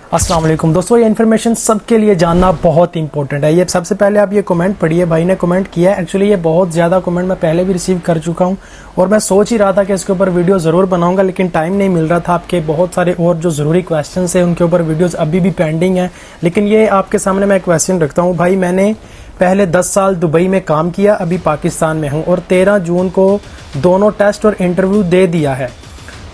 अस्सलाम वालेकुम दोस्तों, ये इन्फॉर्मेशन सबके लिए जानना बहुत इंपॉर्टेंट है। ये सबसे पहले आप ये कमेंट पढ़िए, भाई ने कमेंट किया है। एक्चुअली ये बहुत ज़्यादा कमेंट मैं पहले भी रिसीव कर चुका हूँ और मैं सोच ही रहा था कि इसके ऊपर वीडियो ज़रूर बनाऊंगा, लेकिन टाइम नहीं मिल रहा था। आपके बहुत सारे और जो ज़रूरी क्वेश्चन है उनके ऊपर वीडियोज़ अभी भी पेंडिंग है। लेकिन ये आपके सामने मैं क्वेश्चन रखता हूँ। भाई मैंने पहले 10 साल दुबई में काम किया, अभी पाकिस्तान में हूँ और 13 जून को दोनों टेस्ट और इंटरव्यू दे दिया है।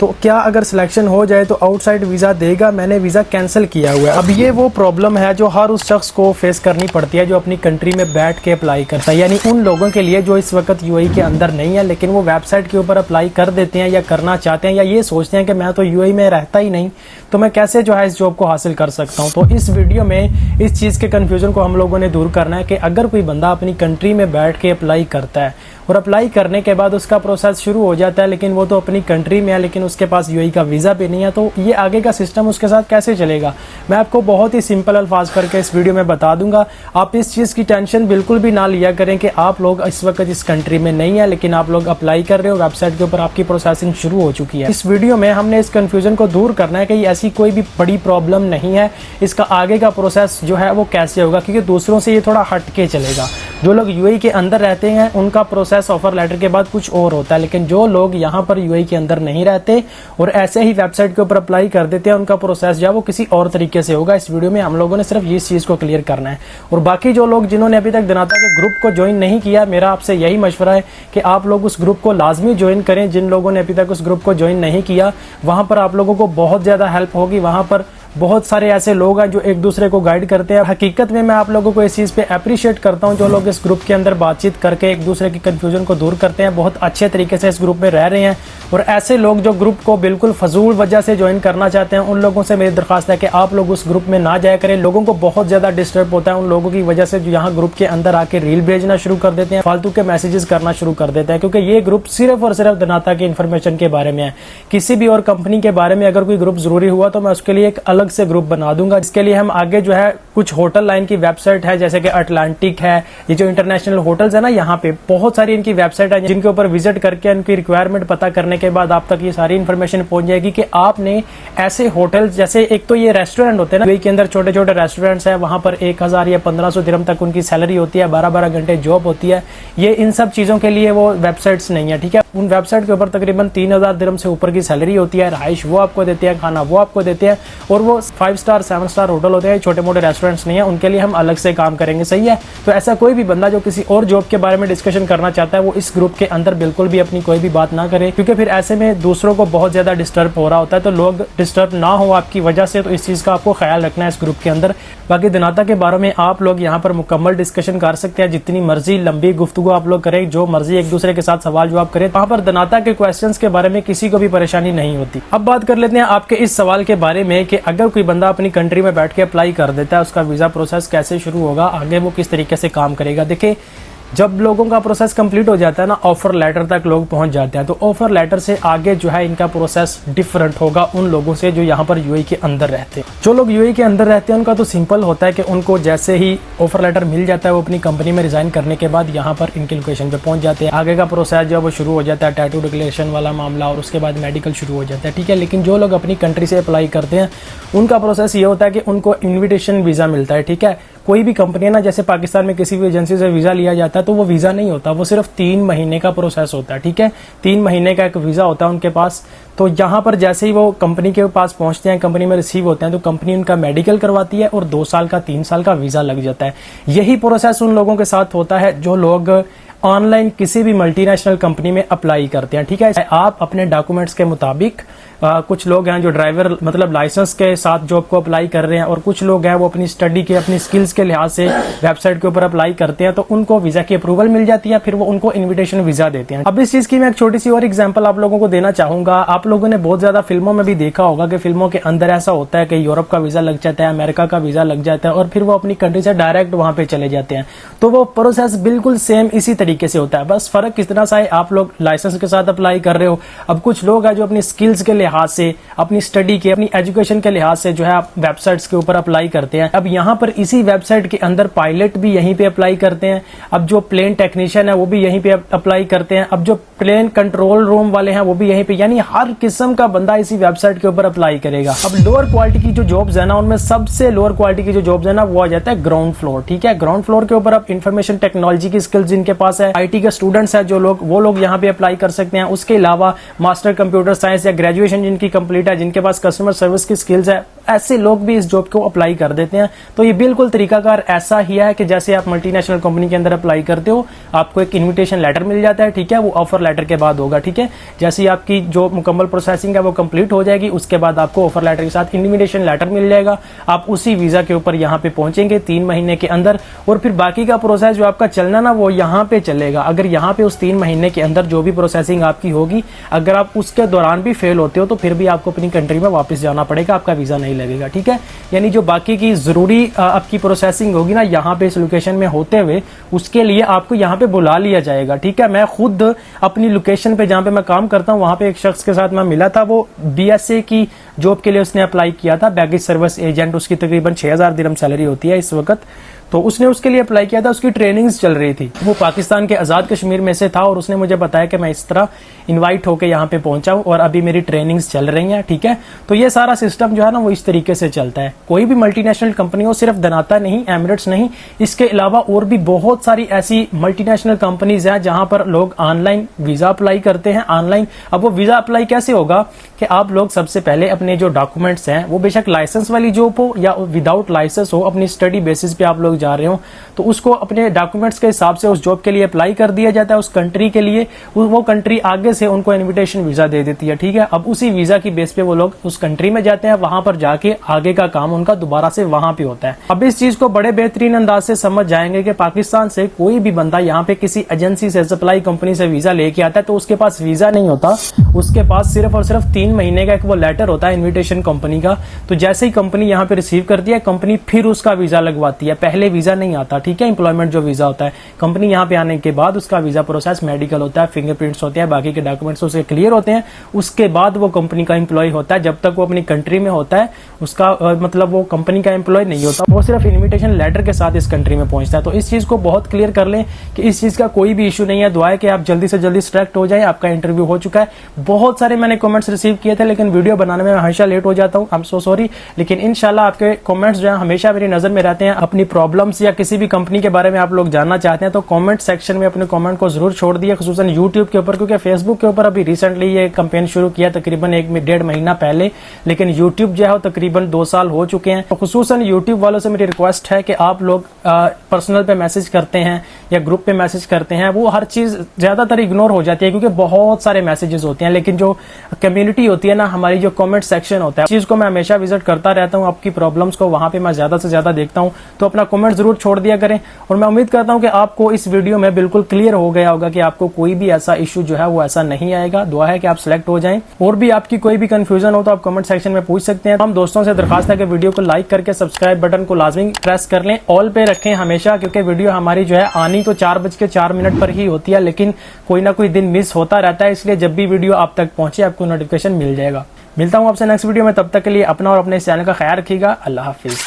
तो क्या अगर सिलेक्शन हो जाए तो आउटसाइड वीज़ा देगा? मैंने वीज़ा कैंसिल किया हुआ है। अब ये वो प्रॉब्लम है जो हर उस शख्स को फेस करनी पड़ती है जो अपनी कंट्री में बैठ के अप्लाई करता है, यानी उन लोगों के लिए जो इस वक्त यूएई के अंदर नहीं है लेकिन वो वेबसाइट के ऊपर अप्लाई कर देते हैं या करना चाहते हैं, या ये सोचते हैं कि मैं तो यूएई में रहता ही नहीं तो मैं कैसे जो है इस जॉब को हासिल कर सकता हूँ। तो इस वीडियो में इस चीज़ के कन्फ्यूजन को हम लोगों ने दूर करना है कि अगर कोई बंदा अपनी कंट्री में बैठ के अप्लाई करता है और अप्लाई करने के बाद उसका प्रोसेस शुरू हो जाता है, लेकिन वो तो अपनी कंट्री में है लेकिन उसके पास यूएई का वीज़ा भी नहीं है, तो ये आगे का सिस्टम उसके साथ कैसे चलेगा? मैं आपको बहुत ही सिंपल अल्फाज करके इस वीडियो में बता दूंगा। आप इस चीज़ की टेंशन बिल्कुल भी ना लिया करें कि आप लोग इस वक्त इस कंट्री में नहीं है लेकिन आप लोग अप्लाई कर रहे हो, वेबसाइट के ऊपर आपकी प्रोसेसिंग शुरू हो चुकी है। इस वीडियो में हमने इस कन्फ्यूजन को दूर करना है कि ऐसी कोई भी बड़ी प्रॉब्लम नहीं है। इसका आगे का प्रोसेस जो है वो कैसे होगा, क्योंकि दूसरों से ये थोड़ा हट के चलेगा। जो लोग यूएई के अंदर रहते हैं उनका प्रोसेस ऑफर लेटर के बाद कुछ और होता है, लेकिन जो लोग यहाँ पर यूएई के अंदर नहीं रहते और ऐसे ही वेबसाइट के ऊपर अप्लाई कर देते हैं उनका प्रोसेस जो है वो किसी और तरीके से होगा। इस वीडियो में हम लोगों ने सिर्फ इस चीज़ को क्लियर करना है। और बाकी जो लोग जिन्होंने अभी तक दिनाता के ग्रुप को ज्वाइन नहीं किया, मेरा आपसे यही मशवरा है कि आप लोग उस ग्रुप को लाजमी ज्वाइन करें। जिन लोगों ने अभी तक उस ग्रुप को ज्वाइन नहीं किया, वहाँ पर आप लोगों को बहुत ज़्यादा हेल्प होगी। वहाँ पर बहुत सारे ऐसे लोग हैं जो एक दूसरे को गाइड करते हैं। हकीकत में मैं आप लोगों को इस चीज़ पे अप्रिशिएट करता हूं जो लोग इस ग्रुप के अंदर बातचीत करके एक दूसरे की कंफ्यूजन को दूर करते हैं, बहुत अच्छे तरीके से इस ग्रुप में रह रहे हैं। और ऐसे लोग जो ग्रुप को बिल्कुल फजूल वजह से ज्वाइन करना चाहते हैं, उन लोगों से मेरी दरख्वास्त है कि आप लोग उस ग्रुप में ना जाया करें। लोगों को बहुत ज़्यादा डिस्टर्ब होता है उन लोगों की वजह से जो यहाँ ग्रुप के अंदर आके रील भेजना शुरू कर देते हैं, फालतू के मैसेजेस करना शुरू कर देते हैं, क्योंकि ये ग्रुप सिर्फ और सिर्फ दिनाता की इन्फॉर्मेशन के बारे में है। किसी भी और कंपनी के बारे में अगर कोई ग्रुप जरूरी हुआ तो मैं उसके लिए एक अलग से ग्रुप बना दूंगा। इसके लिए हम आगे जो है कुछ होटल लाइन की वेबसाइट है जैसे कि अटलांटिक है, ये जो इंटरनेशनल होटल्स है ना, यहाँ पे बहुत सारी इनकी वेबसाइट है जिनके ऊपर विजिट करके इनकी रिक्वायरमेंट पता करने के बाद आप तक ये सारी इन्फॉर्मेशन पहुंच जाएगी कि आपने ऐसे होटल, जैसे एक तो ये रेस्टोरेंट होते हैं ना, के अंदर छोटे छोटे रेस्टोरेंट्स है, वहां पर 1000 या 1500 दिरहम तक उनकी सैलरी होती है, 12-12 घंटे जॉब होती है। ये इन सब चीजों के लिए वो वेबसाइट्स नहीं है, ठीक है। उन वेबसाइट के ऊपर तकरीबन 3000 दिरहम से ऊपर की सैलरी होती है, रहाइश वो आपको देते हैं, खाना वो आपको देते हैं, और वो 5 स्टार 7 स्टार होटल होते हैं, छोटे मोटे रेस्टोरेंट्स नहीं है। उनके लिए हम अलग से काम करेंगे, सही है। तो ऐसा कोई भी बंदा जो किसी और जॉब के बारे में डिस्कशन करना चाहता है वो इस ग्रुप के अंदर बिल्कुल भी अपनी कोई भी बात ना करे, क्योंकि फिर ऐसे में दूसरों को बहुत ज्यादा डिस्टर्ब हो रहा होता है। तो लोग डिस्टर्ब ना हो आपकी वजह से, तो इस चीज का आपको ख्याल रखना है इस ग्रुप के अंदर। बाकी दिनाता के बारे में आप लोग यहाँ पर मुकम्मल डिस्कशन कर सकते हैं, जितनी मर्जी लंबी गुफ्तगू आप लोग करें, जो मर्जी एक दूसरे के साथ सवाल जवाब करें। वहाँ पर दिनाता के क्वेश्चंस के बारे में किसी को भी परेशानी नहीं होती। अब बात कर लेते हैं आपके इस सवाल के बारे में कि अगर कोई बंदा अपनी कंट्री में बैठ के अप्लाई कर देता है, उसका वीज़ा प्रोसेस कैसे शुरू होगा, आगे वो किस तरीके से काम करेगा। देखिए, जब लोगों का प्रोसेस कंप्लीट हो जाता है ना, ऑफर लेटर तक लोग पहुंच जाते हैं, तो ऑफर लेटर से आगे जो है इनका प्रोसेस डिफरेंट होगा उन लोगों से जो यहाँ पर यूएई के अंदर रहते हैं। जो लोग यूएई के अंदर रहते हैं उनका तो सिंपल होता है कि उनको जैसे ही ऑफर लेटर मिल जाता है वो अपनी कंपनी में रिजाइन करने के बाद यहाँ पर इनकी लोकेशन पे पहुंच जाते हैं। आगे का प्रोसेस जो है वो शुरू हो जाता है, टैटू डिक्लेरेशन वाला मामला, और उसके बाद मेडिकल शुरू हो जाता है, ठीक है। लेकिन जो लोग अपनी कंट्री से अप्लाई करते हैं उनका प्रोसेस ये होता है कि उनको इन्विटेशन वीज़ा मिलता है, ठीक है। कोई भी कंपनी है ना, जैसे पाकिस्तान में किसी भी एजेंसी से वीज़ा लिया जाता है तो वो वीज़ा नहीं होता, वो सिर्फ 3 महीने का प्रोसेस होता है, ठीक है। 3 महीने का एक वीज़ा होता है उनके पास। तो यहाँ पर जैसे ही वो कंपनी के पास पहुंचते हैं, कंपनी में रिसीव होते हैं, तो कंपनी उनका मेडिकल करवाती है और 2 साल का 3 साल का वीज़ा लग जाता है। यही प्रोसेस उन लोगों के साथ होता है जो लोग ऑनलाइन किसी भी मल्टीनेशनल कंपनी में अप्लाई करते हैं, ठीक है। आप अपने डॉक्यूमेंट्स के मुताबिक, कुछ लोग हैं जो ड्राइवर मतलब लाइसेंस के साथ जॉब को अप्लाई कर रहे हैं, और कुछ लोग हैं वो अपनी स्टडी के, अपनी स्किल्स के लिहाज से वेबसाइट के ऊपर अप्लाई करते हैं, तो उनको वीजा की अप्रूवल मिल जाती है, फिर वो उनको इन्विटेशन वीजा देते हैं। अब इस चीज की मैं एक छोटी सी और एग्जांपल आप लोगों को देना चाहूंगा। आप लोगों ने बहुत ज्यादा फिल्मों में भी देखा होगा कि फिल्मों के अंदर ऐसा होता है कि यूरोप का वीजा लग जाता है, अमेरिका का वीजा लग जाता है, और फिर वो अपनी कंट्री से डायरेक्ट वहां पे चले जाते हैं। तो वो प्रोसेस बिल्कुल सेम इसी तरीके से होता है, बस फर्क कितना सा है, आप लोग लाइसेंस के साथ अप्लाई कर रहे हो। अब कुछ लोग हैं जो अपनी स्किल्स के लिहाज लिहाज से, अपनी स्टडी के, अपनी एजुकेशन के लिहाज से जो है आप वेबसाइट्स के ऊपर अप्लाई करते हैं। अब यहाँ पर इसी वेबसाइट के अंदर पायलट भी यहीं पे अप्लाई करते हैं, अब जो प्लेन टेक्नीशियन है वो भी यहीं पे अप्लाई करते हैं, अब जो प्लेन कंट्रोल रूम वाले हैं वो भी यहीं पे, यानी हर किस्म का बंदा इसी वेबसाइट के ऊपर अप्लाई करेगा। अब लोअर क्वालिटी की जो जॉब्स है ना, उनमें सबसे लोअर क्वालिटी की जो जॉब्स है ना वो आ जाता है ग्राउंड फ्लोर। ठीक है, ग्राउंड फ्लोर के ऊपर अब इंफॉर्मेशन टेक्नोलॉजी की स्किल्स जिनके पास है, आईटी के स्टूडेंट्स है जो लोग, वो लोग यहाँ पे अप्लाई कर सकते हैं। उसके अलावा मास्टर कंप्यूटर साइंस या ग्रेजुएशन जिनकी कंप्लीट है, जिनके पास कस्टमर सर्विस की स्किल्स है, ऐसे लोग भी इस जॉब को अप्लाई कर देते हैं। तो ये बिल्कुल तरीकाकार ऐसा ही है कि जैसे आप मल्टीनेशनल कंपनी के अंदर अप्लाई करते हो, आपको एक इन्विटेशन लेटर मिल जाता है। ठीक है, वो ऑफर लेटर के बाद होगा। ठीक है, जैसे ही आपकी जो मुकम्मल प्रोसेसिंग है वो कंप्लीट हो जाएगी, उसके बाद आपको ऑफर लेटर के साथ इन्विटेशन लेटर मिल जाएगा। आप उसी वीजा के ऊपर यहाँ पे पहुंचेंगे 3 महीने के अंदर, और फिर बाकी का प्रोसेस जो आपका चलना ना वो यहाँ पे चलेगा। अगर यहाँ पे उस 3 महीने के अंदर जो भी प्रोसेसिंग आपकी होगी, अगर आप उसके दौरान भी फेल होते हो तो फिर भी आपको अपनी कंट्री में वापस जाना पड़ेगा, आपका वीजा नहीं लगेगा। ठीक है, यानी जो बाकी की जरूरी आपकी प्रोसेसिंग होगी ना यहाँ पे इस लोकेशन में होते हुए, उसके लिए आपको यहाँ पे बुला लिया जाएगा। ठीक है, मैं खुद अपनी लोकेशन पे जहाँ पे मैं काम करता हूँ वहां पे एक शख्स के साथ मैं मिला था, वो BSA की जॉब के लिए उसने अप्लाई किया था, बैगेज सर्विस एजेंट। उसकी तकरीबन 6000 दिरहम सैलरी होती है इस वक्त। तो उसने उसके लिए अप्लाई किया था, उसकी ट्रेनिंग्स चल रही थी। वो पाकिस्तान के आज़ाद कश्मीर में से था और उसने मुझे बताया कि मैं इस तरह इनवाइट होकर यहाँ पे पहुंचा हूँ और अभी मेरी ट्रेनिंग्स चल रही हैं। ठीक है, तो ये सारा सिस्टम जो है ना वो इस तरीके से चलता है। कोई भी मल्टीनेशनल कंपनी हो, सिर्फ दनाता नहीं, एमिरेट्स नहीं, इसके अलावा और भी बहुत सारी ऐसी मल्टीनेशनल कंपनीज हैं जहां पर लोग ऑनलाइन वीजा अप्लाई करते हैं। ऑनलाइन अब वो वीजा अप्लाई कैसे होगा कि आप लोग सबसे पहले अपने जो डॉक्यूमेंट्स हैं, वो बेशक लाइसेंस वाली जॉब हो या विदाउट लाइसेंस हो, अपनी स्टडी बेसिस पे आप लोग जा रहे हो, तो उसको अपने डॉक्यूमेंट्स के हिसाब से उस जॉब के लिए अप्लाई कर दिया जाता है उस कंट्री के लिए। वो कंट्री आगे से उनको इनविटेशन वीजा दे देती है। ठीक है, अब उसी वीजा की बेस पे वो लोग उस कंट्री में जाते हैं, वहां पर जाके आगे का काम उनका दोबारा से वहां पे होता है। अब इस चीज को बड़े बेहतरीन अंदाज से समझ जाएंगे कि पाकिस्तान से कोई भी बंदा यहाँ पे किसी एजेंसी से, सप्लाई कंपनी से वीजा लेके आता है तो उसके पास वीजा नहीं होता, उसके पास सिर्फ और सिर्फ 3 महीने का एक वो लेटर होता है इन्विटेशन कंपनी का। तो जैसे ही कंपनी यहाँ पे रिसीव करती है, कंपनी फिर उसका वीजा लगवाती है, पहले वीजा नहीं आता। ठीक है, एम्प्लॉयमेंट जो वीजा होता है, कंपनी यहाँ पे आने के बाद उसका वीजा प्रोसेस, मेडिकल होता है, फिंगरप्रिंट्स होते हैं, बाकी के डॉक्यूमेंट्स उसके क्लियर होते हैं, उसके बाद वो कंपनी का एम्प्लॉय होता है। जब तक वो अपनी कंट्री में होता है उसका मतलब वो कंपनी का एम्प्लॉय नहीं होता, वो सिर्फ इन्विटेशन लेटर के साथ इस कंट्री में पहुंचता है। तो इस चीज को बहुत क्लियर कर लें कि इस चीज का कोई भी इशू नहीं है। दुआ है कि आप जल्दी से जल्दी सिलेक्ट हो जाए, आपका इंटरव्यू हो चुका है। बहुत सारे मैंने कमेंट्स रिसीव किए थे, लेकिन वीडियो बनाने में हमेशा लेट हो जाता हूँ, आई एम सो सॉरी। लेकिन इंशाल्लाह आपके कमेंट्स जो है हमेशा मेरी नजर में रहते हैं। अपनी प्रॉब्लम्स या किसी भी कंपनी के बारे में आप लोग जानना चाहते हैं तो कमेंट सेक्शन में अपने कमेंट को जरूर छोड़ दिए, खुसूसन यूट्यूब के ऊपर, क्योंकि फेसबुक के ऊपर अभी रिसेंटली ये कैंपेन शुरू किया तकरीबन 1-1.5 महीना पहले, लेकिन यूट्यूब जो है तकरीबन 2 साल हो चुके हैं। तो खुसूसन यूट्यूब वालों से मेरी रिक्वेस्ट है कि आप लोग पर्सनल पे मैसेज करते हैं या ग्रुप पे मैसेज करते हैं, वो हर चीज ज्यादातर इग्नोर हो जाती है क्योंकि बहुत सारे मैसेजेस होते हैं। लेकिन जो कम्युनिटी होती है ना, हमारी जो कमेंट सेक्शन होता है, चीज को मैं हमेशा विजिट करता रहता हूँ, आपकी प्रॉब्लम्स को वहां पे मैं ज्यादा से ज्यादा देखता हूँ। तो अपना कमेंट जरूर छोड़ दिया करें और मैं उम्मीद करता हूँ कि आपको इस वीडियो में बिल्कुल क्लियर हो गया होगा कि आपको कोई भी ऐसा इशू जो है वो ऐसा नहीं आएगा। दुआ है कि आप सिलेक्ट हो जाएं। और भी आपकी कोई भी कंफ्यूजन हो तो आप कमेंट सेक्शन में पूछ सकते हैं। हम दोस्तों से दरखास्त है कि वीडियो को लाइक करके सब्सक्राइब बटन को लाजमी प्रेस कर लें, ऑल पे रखें हमेशा, क्योंकि वीडियो हमारी जो है आनी तो 4:04 पर ही होती है, लेकिन कोई ना कोई दिन मिस होता रहता है, इसलिए जब भी वीडियो आप तक पहुंचे आपको नोटिफिकेशन मिल जाएगा। मिलता हूं आपसे नेक्स्ट वीडियो में, तब तक के लिए अपना और अपने इस चैनल का ख्याल रखिएगा। अल्लाह हाफिज।